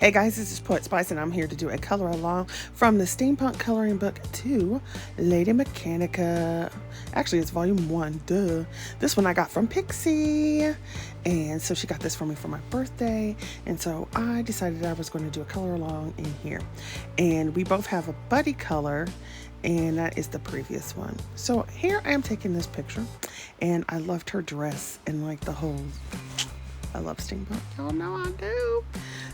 Hey guys, this is Poet Spice and I'm here to do a color along from the Steampunk Coloring Book to Lady Mechanika. Actually, it's volume 1, duh. This one I got from Pixie. And so she got this for me for my birthday. And so I decided I was going to do a color along in here. And we both have a buddy color, and that is the previous one. So here I am taking this picture, and I loved her dress and like the whole... I love steampunk, y'all know I do.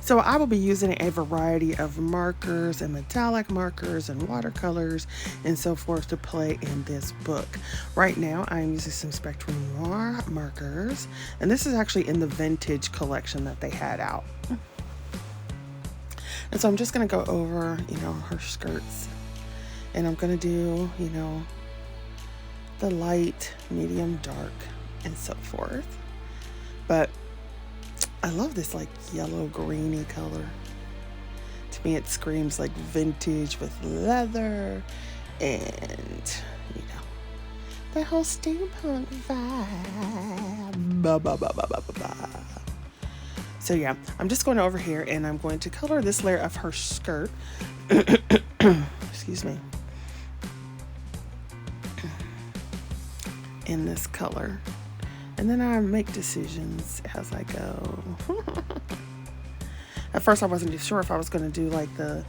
So I will be using a variety of markers and metallic markers and watercolors and so forth to play in this book. Right now I'm using some Spectrum Noir markers, and this is actually in the vintage collection that they had out. And so I'm just gonna go over, her skirts, and I'm gonna do, the light, medium, dark, and so forth. But I love this like yellow greeny color. To me it screams like vintage with leather and the whole steampunk vibe. So yeah, I'm just going over here and I'm going to color this layer of her skirt. Excuse me. In this color. And then I make decisions as I go. At first I wasn't too sure if I was going to do like the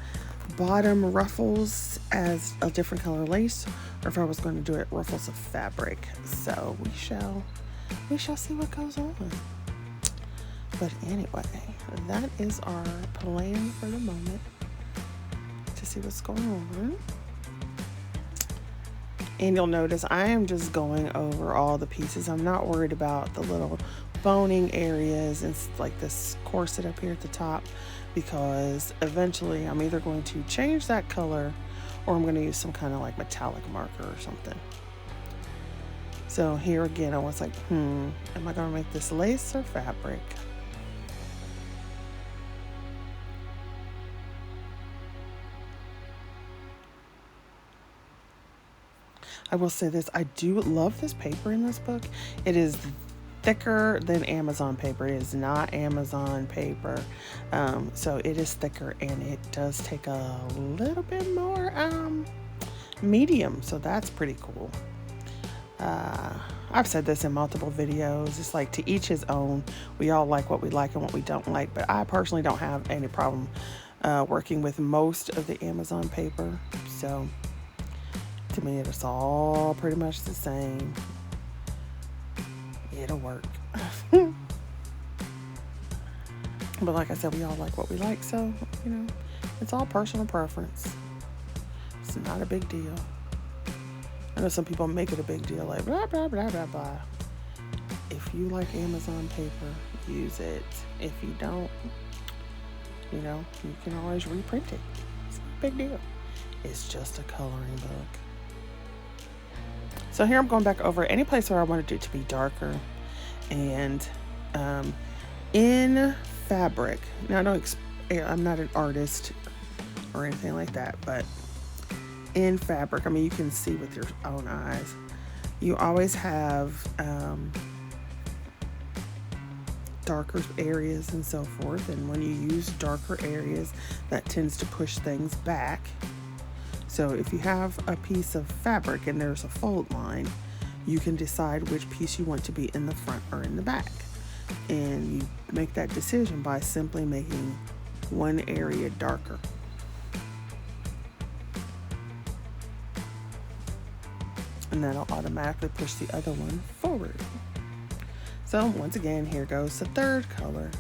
bottom ruffles as a different color lace, or if I was going to do it ruffles of fabric. So we shall see what goes on. But anyway, that is our plan for the moment, to see what's going on. And you'll notice I am just going over all the pieces. I'm not worried about the little boning areas and like this corset up here at the top, because eventually I'm either going to change that color or I'm going to use some kind of like metallic marker or something. So here again, I was like, am I going to make this lace or fabric? I will say this, I do love this paper in this book. It is thicker than Amazon paper. It is not Amazon paper. So it is thicker, and it does take a little bit more medium. So that's pretty cool. I've said this in multiple videos. It's like to each his own. We all like what we like and what we don't like. But I personally don't have any problem working with most of the Amazon paper. So... to me, it's all pretty much the same. It'll work. But like I said, we all like what we like, so, it's all personal preference. It's not a big deal. I know some people make it a big deal, like blah, blah, blah, blah, blah. If you like Amazon paper, use it. If you don't, you can always reprint it. It's not a big deal. It's just a coloring book. So here I'm going back over any place where I wanted it to be darker. And in fabric, now I'm not an artist or anything like that, but in fabric, you can see with your own eyes, you always have darker areas and so forth. And when you use darker areas, that tends to push things back. So if you have a piece of fabric and there's a fold line, you can decide which piece you want to be in the front or in the back. And you make that decision by simply making one area darker. And that'll automatically push the other one forward. So once again, here goes the third color.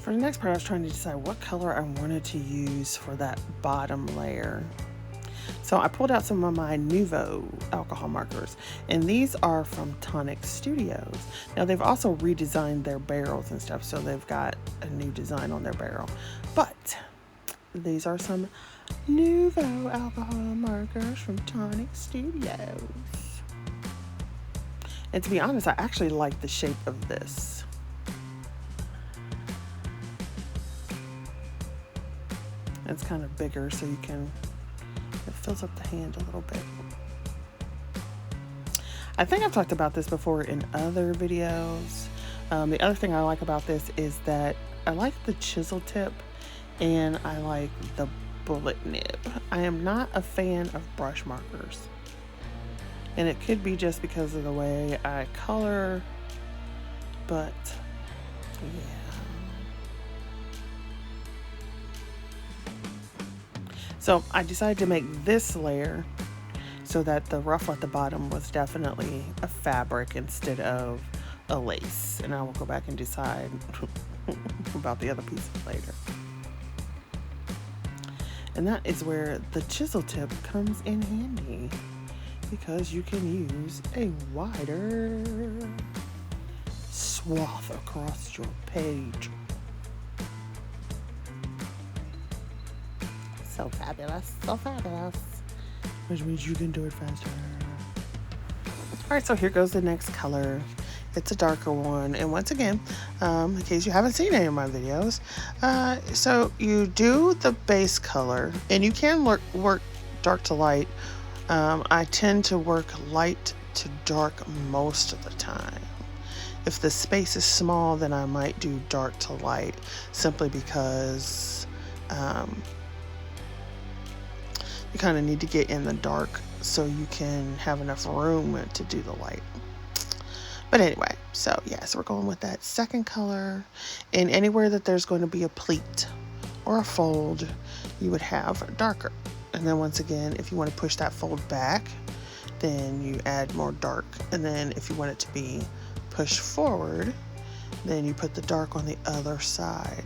For the next part, I was trying to decide what color I wanted to use for that bottom layer. So So I pulled out some of my Nuvo alcohol markers, and these are from Tonic Studios. Now they've also redesigned their barrels and stuff, so they've got a new design on their barrel. But these are some Nuvo alcohol markers from Tonic Studios. And to be honest, I actually like the shape of this. It's kind of bigger, so you can, it fills up the hand a little bit. I think I've talked about this before in other videos. The other thing I like about this is that I like the chisel tip and I like the bullet nib. I am not a fan of brush markers. And it could be just because of the way I color, but yeah. So I decided to make this layer so that the ruffle at the bottom was definitely a fabric instead of a lace. And I will go back and decide about the other pieces later. And that is where the chisel tip comes in handy, because you can use a wider swath across your page. So fabulous, so fabulous. Which means you can do it faster. Alright, so here goes the next color. It's a darker one. And once again, in case you haven't seen any of my videos, so you do the base color, and you can work dark to light. I tend to work light to dark most of the time. If the space is small, then I might do dark to light, simply because you kind of need to get in the dark so you can have enough room to do the light. But anyway, so yeah, so we're going with that second color, and anywhere that there's going to be a pleat or a fold, you would have darker. And then once again, if you want to push that fold back, then you add more dark. And then if you want it to be pushed forward, then you put the dark on the other side.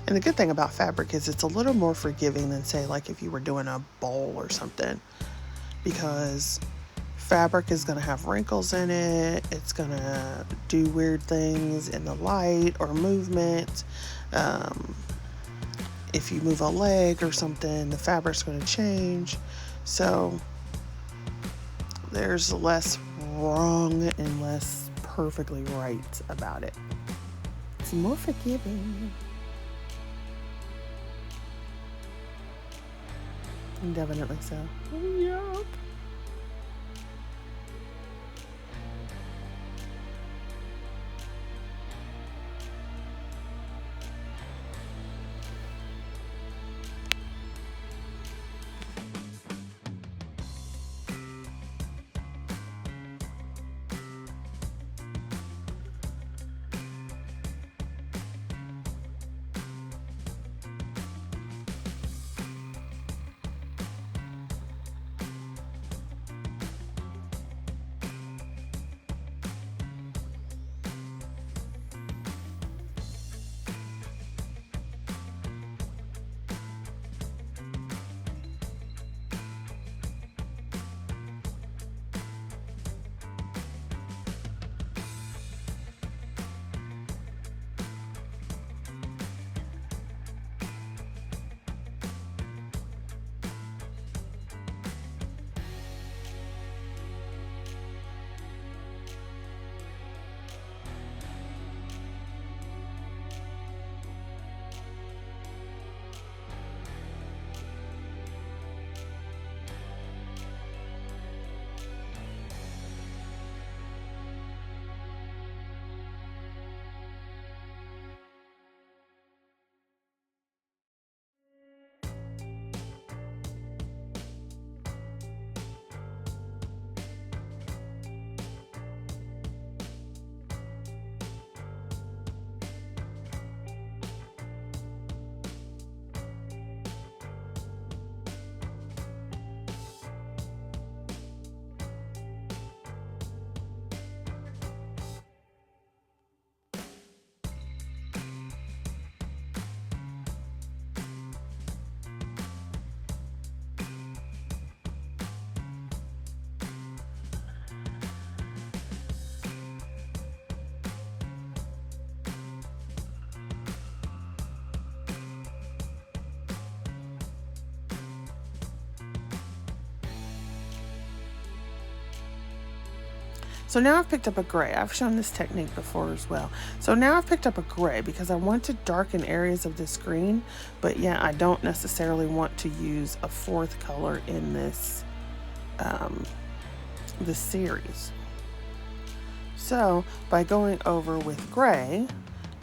And the good thing about fabric is it's a little more forgiving than, say, like if you were doing a bowl or something, because fabric is going to have wrinkles in it. It's going to do weird things in the light or movement. If you move a leg or something, the fabric's going to change. So there's less wrong and less perfectly right about it. It's more forgiving. Definitely so. Yup. So now I've picked up a gray. I've shown this technique before as well. So now I've picked up a gray because I want to darken areas of this green, but yeah, I don't necessarily want to use a fourth color in this this series. So by going over with gray,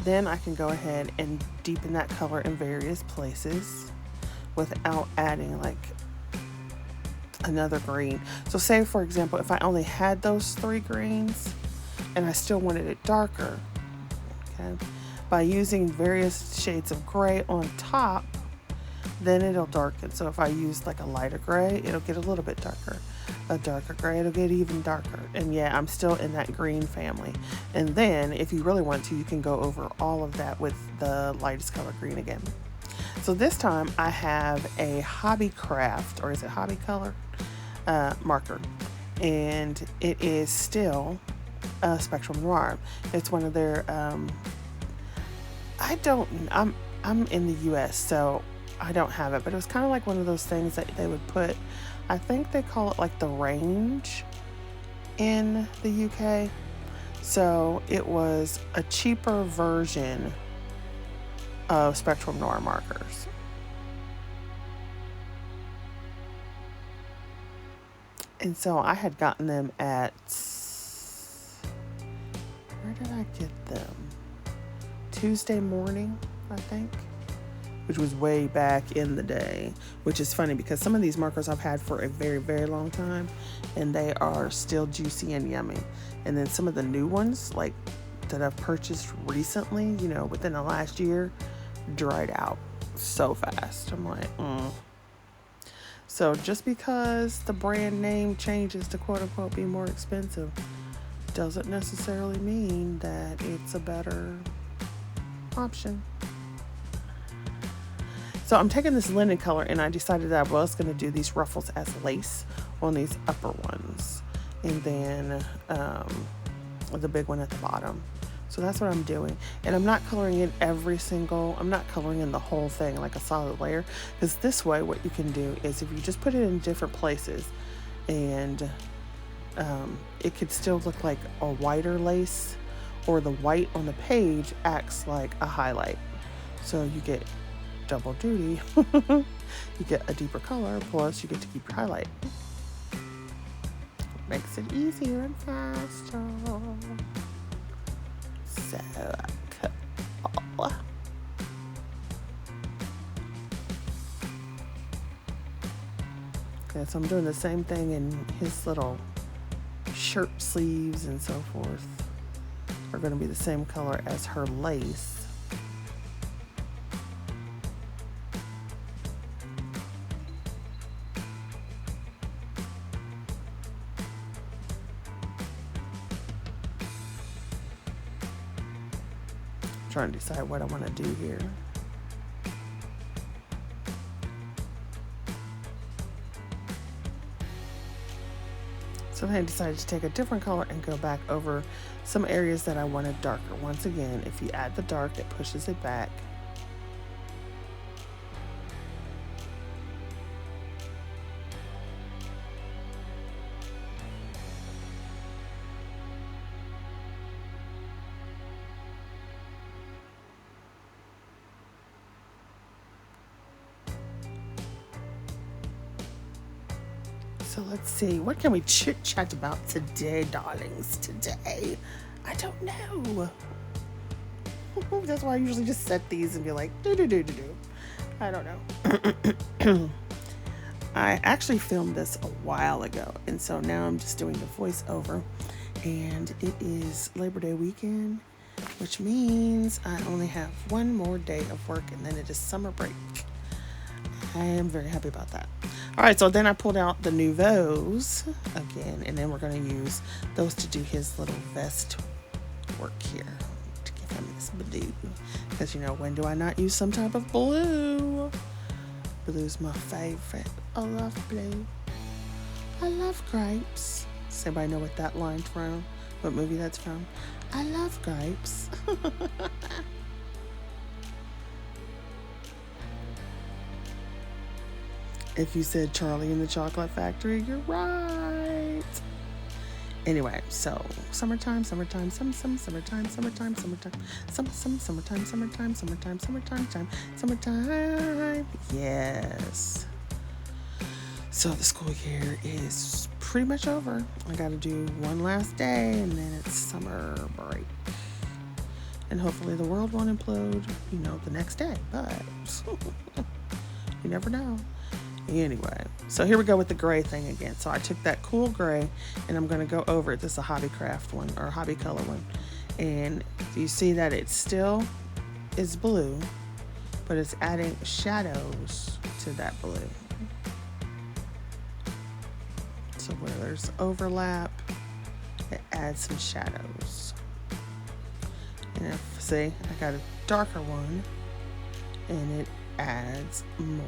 then I can go ahead and deepen that color in various places without adding like another green. So say for example, if I only had those 3 greens and I still wanted it darker, okay, by using various shades of gray on top, then it'll darken. So if I use like a lighter gray, it'll get a little bit darker. A darker gray, it'll get even darker. And yeah, I'm still in that green family. And then if you really want to, you can go over all of that with the lightest color green again. So this time I have a Hobby Craft, or is it Hobby Color marker, and it is still a Spectrum Noir. It's one of their I'm in the US, so I don't have it, but it was kind of like one of those things that they would put, I think they call it like the range in the UK. So it was a cheaper version of Spectrum Noir markers. And so I had gotten them at, where did I get them? Tuesday Morning, I think, which was way back in the day, which is funny because some of these markers I've had for a very, very long time and they are still juicy and yummy. And then some of the new ones, like that I've purchased recently, you know, within the last year, dried out so fast. I'm like, So just because the brand name changes to quote unquote be more expensive doesn't necessarily mean that it's a better option. So I'm taking this linen color and I decided that I was going to do these ruffles as lace on these upper ones, and then the big one at the bottom. So that's what I'm doing. And I'm not coloring in I'm not coloring in the whole thing like a solid layer, because this way what you can do is if you just put it in different places, and it could still look like a whiter lace, or the white on the page acts like a highlight. So you get double duty. You get a deeper color, plus you get to keep your highlight. Makes it easier and faster. So cool. Okay, so I'm doing the same thing in his little shirt sleeves and so forth. Are going to be the same color as her lace. Trying to decide what I want to do here. So then I decided to take a different color and go back over some areas that I wanted darker. Once again, if you add the dark, it pushes it back. So let's see, what can we chit chat about today, darlings? Today, I don't know. That's why I usually just set these and be like, do. I don't know. I actually filmed this a while ago, and so now I'm just doing the voiceover, and it is Labor Day weekend, which means I only have one more day of work, and then it is summer break. I am very happy about that. All right, so then I pulled out the Nouveaux again, and then we're going to use those to do his little vest work here to give him this blue. Because, you know, when do I not use some type of blue? Blue's my favorite. I love blue. I love grapes. Does anybody know what that line's from? What movie that's from? I love grapes. If you said Charlie in the Chocolate Factory, you're right. Anyway, so summertime, summertime, summertime, summertime, summertime. Yes. So the school year is pretty much over. I got to do one last day, and then it's summer break. And hopefully the world won't implode, the next day. But you never know. Anyway, so here we go with the gray thing again. So I took that cool gray and I'm going to go over it. This is a hobby craft one or hobby color one. And you see that it still is blue, but it's adding shadows to that blue. So where there's overlap, it adds some shadows. And see, I got a darker one and it adds more.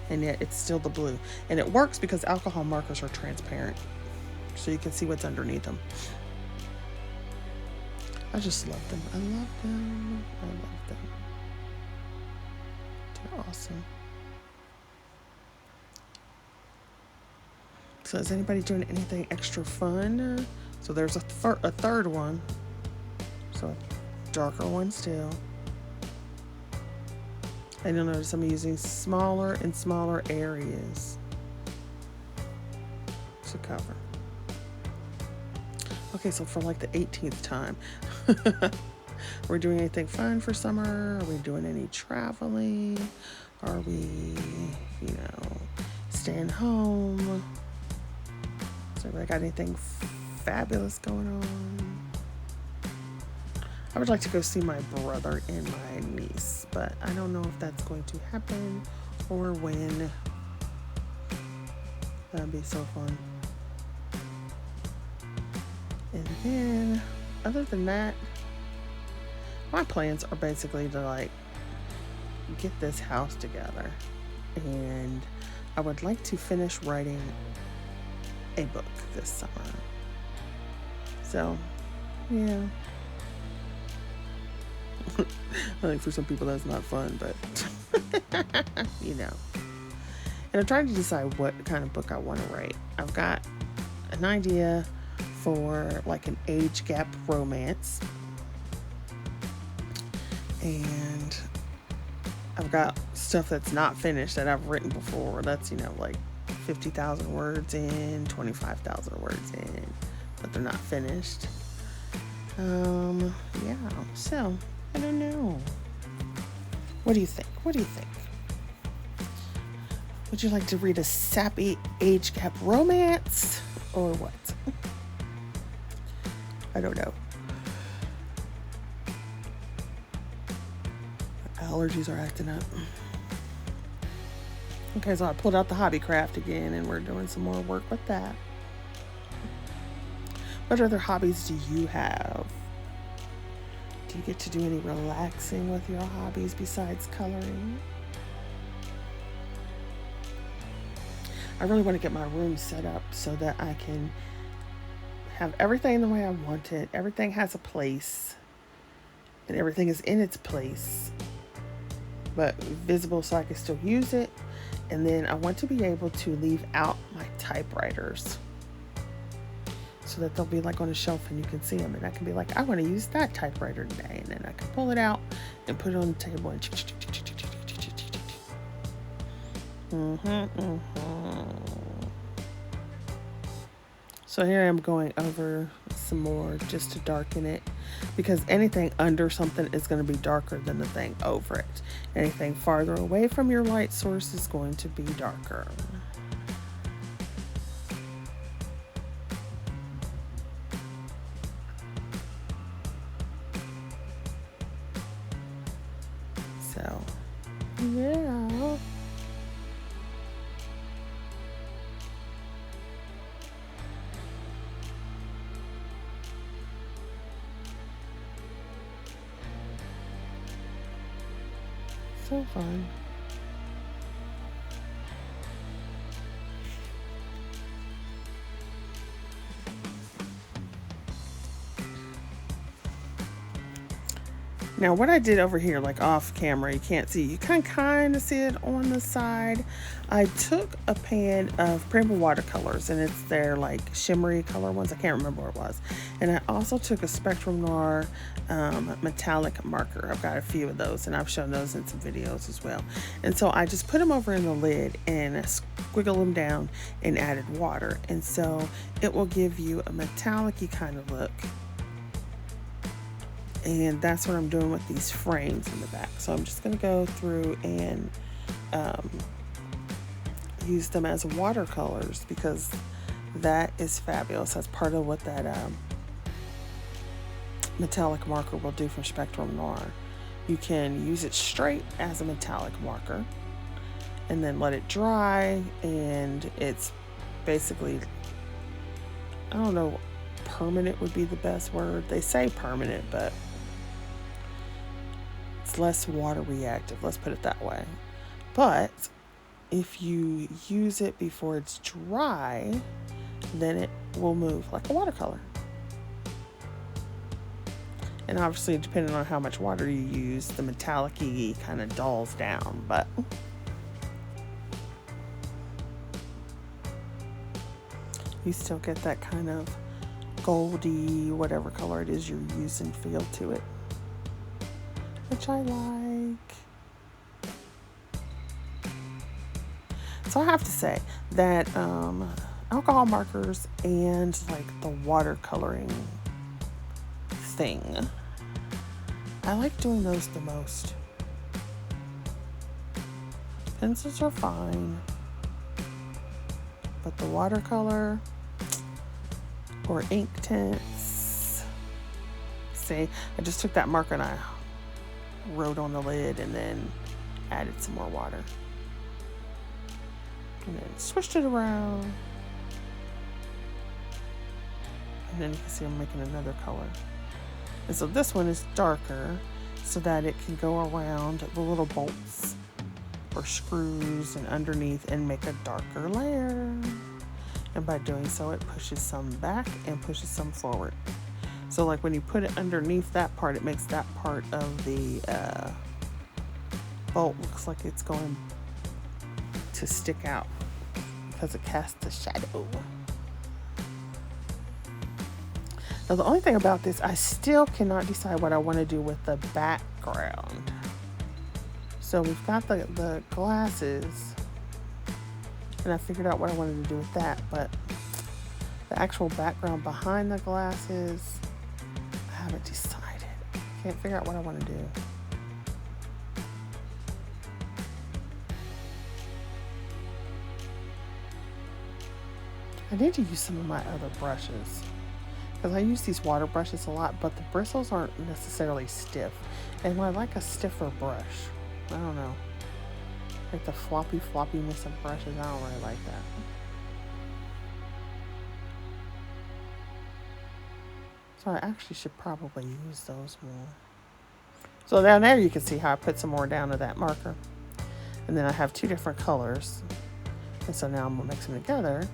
And yet it's still the blue. And it works because alcohol markers are transparent. So you can see what's underneath them. I just love them. I love them. I love them. They're awesome. So is anybody doing anything extra fun? So there's a third one. So a darker one still. And you'll notice I'm using smaller and smaller areas to cover. Okay, so for like the 18th time, we're doing anything fun for summer? Are we doing any traveling? Are we, staying home? Has everybody got anything fabulous going on? I would like to go see my brother and my niece, but I don't know if that's going to happen or when. That'd be so fun. And then, other than that, my plans are basically to get this house together. And I would like to finish writing a book this summer. So, yeah. I think for some people that's not fun, but And I'm trying to decide what kind of book I want to write. I've got an idea for like an age gap romance, and I've got stuff that's not finished that I've written before. That's 50,000 words in, 25,000 words in, but they're not finished. Yeah, so I don't know. What do you think? Would you like to read a sappy age gap romance or what? I don't know. Allergies are acting up. Okay, so I pulled out the hobby craft again and we're doing some more work with that. What other hobbies do you have? Do you get to do any relaxing with your hobbies besides coloring? I really want to get my room set up so that I can have everything the way I want it. Everything has a place and everything is in its place, but visible so I can still use it. And then I want to be able to leave out my typewriters so that they'll be on a shelf and you can see them. And I can be like, I want to use that typewriter today. And then I can pull it out and put it on the table and So here I'm going over some more just to darken it, because anything under something is going to be darker than the thing over it. Anything farther away from your light source is going to be darker. So, yeah. So fun. Now what I did over here, like off camera, you can't see, you can kind of see it on the side. I took a pan of Prima watercolors, and it's their like shimmery color ones. I can't remember what it was. And I also took a Spectrum Noir metallic marker. I've got a few of those, and I've shown those in some videos as well. And so I just put them over in the lid and squiggle them down and added water. And so it will give you a metallic-y kind of look. And that's what I'm doing with these frames in the back. So I'm just going to go through and use them as watercolors, because that is fabulous. That's part of what that metallic marker will do from Spectrum Noir. You can use it straight as a metallic marker and then let it dry, and it's basically, I don't know, permanent would be the best word. They say permanent, but it's less water reactive, let's put it that way. But if you use it before it's dry, then it will move like a watercolor. And obviously, depending on how much water you use, the metallic-y kind of dulls down, but you still get that kind of goldy, whatever color it is you're using, feel to it, which I like. So I have to say that alcohol markers and like the watercoloring thing, I like doing those the most. Pencils are fine, but the watercolor or ink tints, see, I just took that marker and I wrote on the lid and then added some more water and then switched it around, and then you can see I'm making another color. And so this one is darker so that it can go around the little bolts or screws and underneath and make a darker layer. And by doing so, it pushes some back and pushes some forward. So like when you put it underneath that part, it makes that part of the bolt looks like it's going to stick out because it casts a shadow. Now the only thing about this, I still cannot decide what I want to do with the background. So we've got the glasses, and I figured out what I wanted to do with that, but the actual background behind the glasses, I haven't decided. Can't figure out what I want to do. I need to use some of my other brushes, because I use these water brushes a lot, but the bristles aren't necessarily stiff, and I like a stiffer brush. I don't know, like the floppiness of brushes, I don't really like that. So I actually should probably use those more. So down there you can see how I put some more down to that marker, and then I have two different colors, and so now I'm gonna mix them together.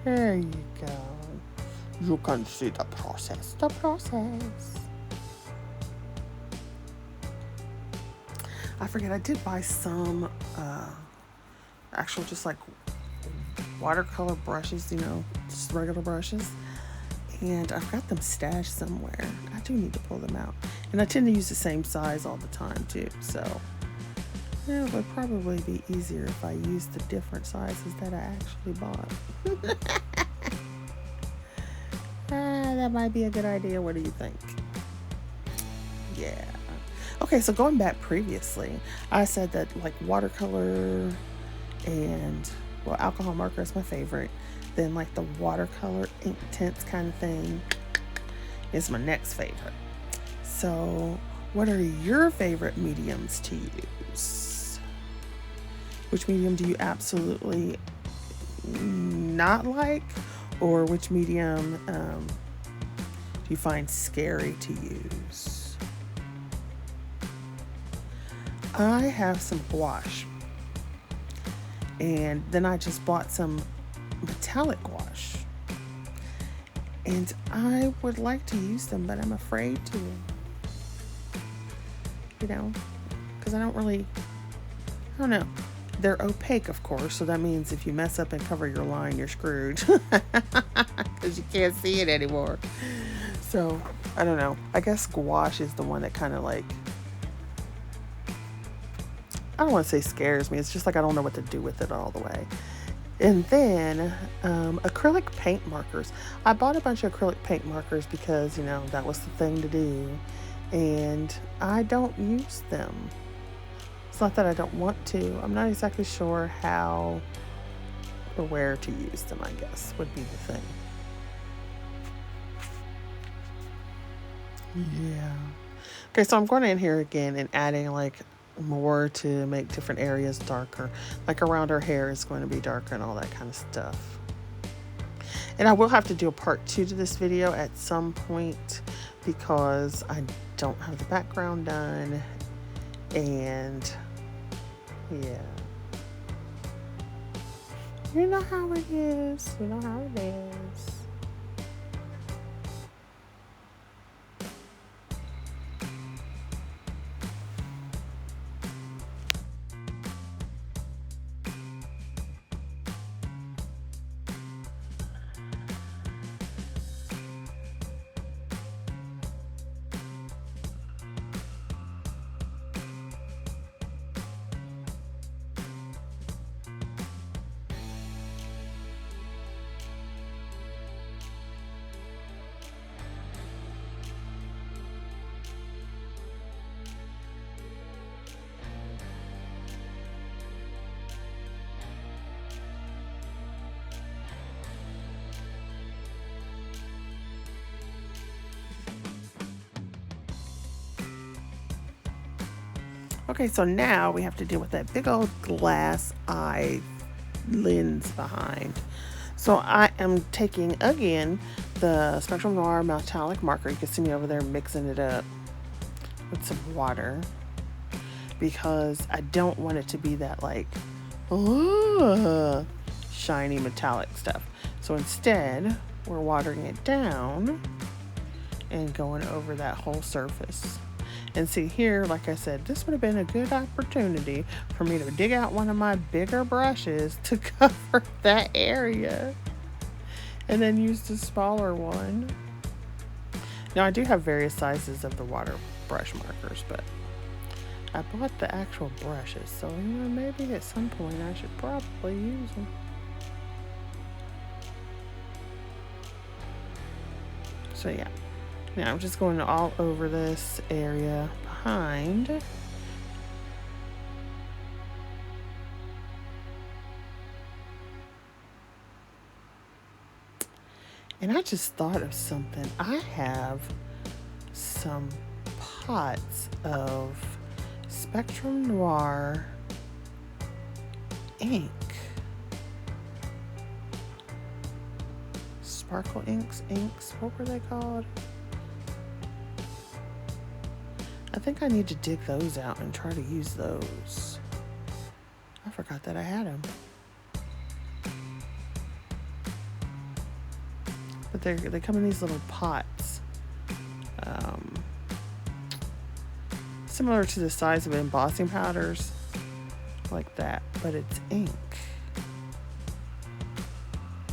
There you go. You can see the process. I forget, I did buy some actual just like watercolor brushes, you know, just regular brushes. And I've got them stashed somewhere. I do need to pull them out. And I tend to use the same size all the time too. So yeah, it would probably be easier if I used the different sizes that I actually bought. That might be a good idea. What do you think? Yeah. Okay, so going back previously, I said that like watercolor and, well, alcohol marker is my favorite. Then like the watercolor ink tints kind of thing is my next favorite. So what are your favorite mediums to use? Which medium do you absolutely not like? Or which medium do you find scary to use? I have some gouache, and then I just bought some metallic gouache, And I would like to use them, but I'm afraid to, because I don't know. They're opaque, of course, so that means if you mess up and cover your line, you're screwed because you can't see it anymore. So, I don't know. I guess gouache is the one that kind of like, I don't want to say scares me. It's just like I don't know what to do with it all the way. And then acrylic paint markers. I bought a bunch of acrylic paint markers because, that was the thing to do. And I don't use them. It's not that I don't want to. I'm not exactly sure how or where to use them, I guess, would be the thing. Yeah. Okay, so I'm going in here again and adding like more to make different areas darker. Like around her hair is going to be darker and all that kind of stuff. And I will have to do a part 2 to this video at some point because I don't have the background done. And yeah. You know how it is. You know how it is. Okay, so now we have to deal with that big old glass eye lens behind. So I am taking, again, the Spectrum Noir metallic marker. You can see me over there mixing it up with some water because I don't want it to be that like, shiny metallic stuff. So instead, we're watering it down and going over that whole surface. And see here, like I said, this would have been a good opportunity for me to dig out one of my bigger brushes to cover that area and then use the smaller one. Now I do have various sizes of the water brush markers, but I bought the actual brushes, so maybe at some point I should probably use them. So yeah. Now I'm just going all over this area behind. And I just thought of something. I have some pots of Spectrum Noir ink. Sparkle inks, what were they called? I think I need to dig those out and try to use those. I forgot that I had them. But they come in these little pots. Similar to the size of embossing powders. Like that. But it's ink.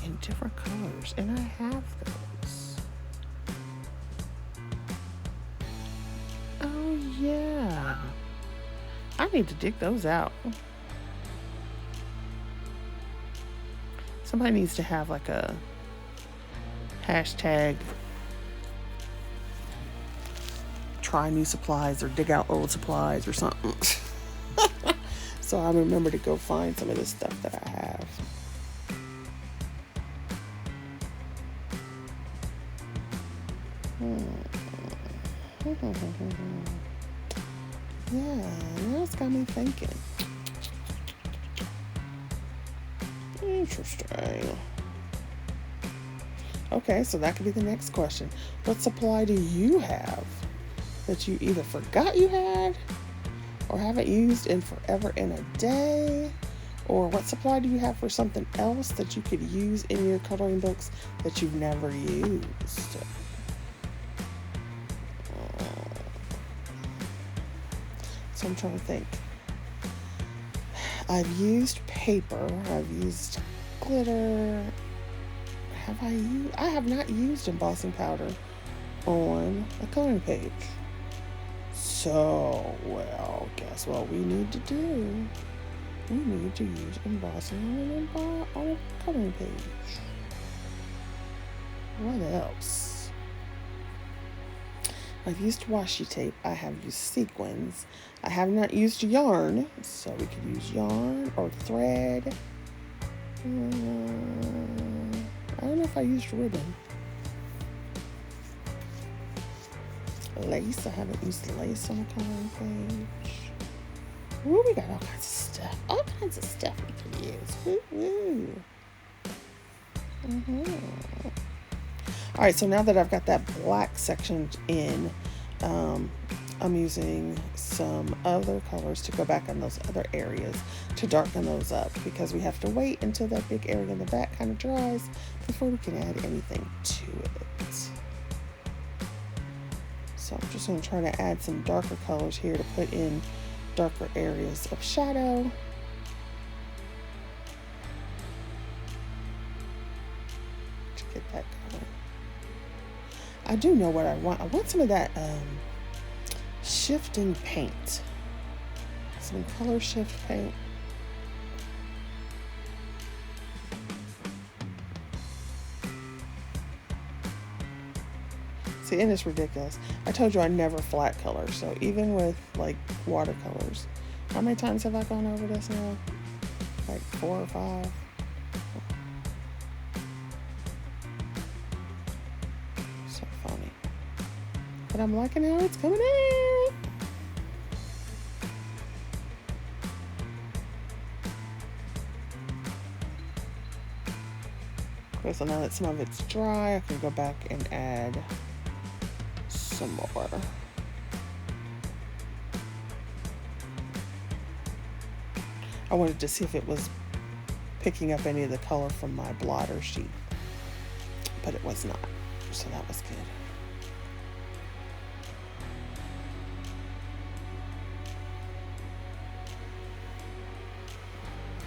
In different colors. And I have those. Yeah, I need to dig those out. Somebody needs to have like a hashtag try new supplies or dig out old supplies or something. So I remember to go find some of this stuff that I have. Yeah, now it's got me thinking. Interesting. Okay, so that could be the next question. What supply do you have that you either forgot you had or haven't used in forever and a day Or what supply do you have for something else that you could use in your coloring books that you've never used? So I'm trying to think. I've used paper. I've used glitter. I have not used embossing powder on a coloring page. So, well, guess what we need to do? We need to use embossing on a coloring page. What else? I've used washi tape. I have used sequins. I have not used yarn, so we could use yarn or thread. I don't know if I used ribbon. Lace. I haven't used lace on a coloring page. Ooh, we got all kinds of stuff. All kinds of stuff we can use. Woo-woo. All right, so now that I've got that black section in, I'm using some other colors to go back on those other areas to darken those up, because we have to wait until that big area in the back kind of dries before we can add anything to it. So I'm just going to try to add some darker colors here to put in darker areas of shadow. To get that going. I do know what I want. I want some of that shifting paint. Some color shift paint. See, and it's ridiculous. I told you I never flat color, so even with like watercolors, how many times have I gone over this now? Like 4 or 5. So funny. But I'm liking how it's coming in. Okay, so now that some of it's dry, I can go back and add some more. I wanted to see if it was picking up any of the color from my blotter sheet, but it was not, so that was good.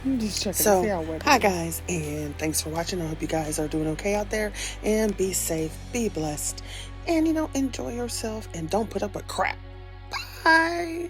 I'm just checking to see how wet. Hi guys, and thanks for watching. I hope you guys are doing okay out there, and be safe, be blessed, and enjoy yourself, and don't put up with crap. Bye.